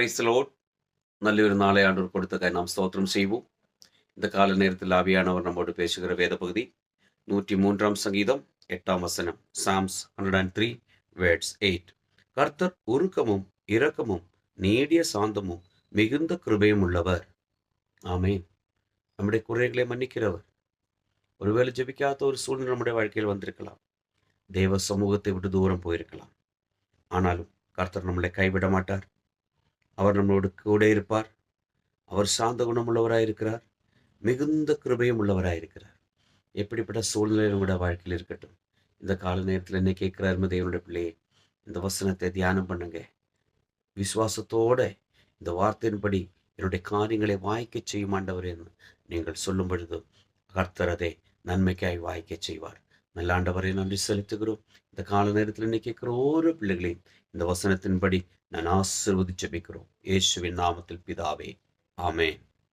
Praise the Lord. നല്ലൊരു നാളെ ആണ്ടവർ കൊടുത്തക്കായി നാം സ്തോത്രം செய்வோம். இந்த கால நேரத்தில் ஆவியானவர் நம்மோடு பேசுகிற வேத பகுதி 103 சங்கீதம் 8 வசனம். Psalms 103 words 8. கர்த்தர் உருக்கமும் இரக்கமும் நீடிய சாந்தமும் மிகுந்த கிருபையும் உள்ளவர். ஆமென். நம்முடைய குறைகளை மன்னிக்கிறவர். ஒருவேளை ஜெபிக்காத ஒரு சூழ்நிலை நம்முடைய வாழ்க்கையில் வந்திருக்கலாம். தேவ சமூகத்தை விட்டு தூரம் போயிருக்கலாம். ஆனாலும் கர்த்தர் நம்மளை கைவிட மாட்டார். அவர் நம்மளோடு கூட இருப்பார். அவர் சாந்த குணமுள்ளவராயிருக்கிறார். மிகுந்த கிருபையும் உள்ளவராயிருக்கிறார். எப்படிப்பட்ட சூழ்நிலை நம்முடைய வாழ்க்கையில் இருக்கட்டும், இந்த கால நேரத்தில் என்ன கேட்கிறார் தேவனுடைய பிள்ளையே, இந்த வசனத்தை தியானம் பண்ணுங்க. விசுவாசத்தோட இந்த வார்த்தையின்படி என்னுடைய காரியங்களை வாய்க்க செய்யும் ஆண்டவர் என்று நீங்கள் சொல்லும் பொழுது கர்த்தர் அதை நன்மைக்காய் வாய்க்க செய்வார். நல்ல ஆண்டவரை நன்றி செலுத்துகிறோம். இந்த கால நேரத்தில் என்ன கேட்கிற ஒவ்வொரு பிள்ளைகளையும் இந்த வசனத்தின்படி நான் ஆசீர்வதிச்சு ஜெபிக்கிறோம். இயேசுவின் நாமத்தில் பிதாவே, ஆமென்.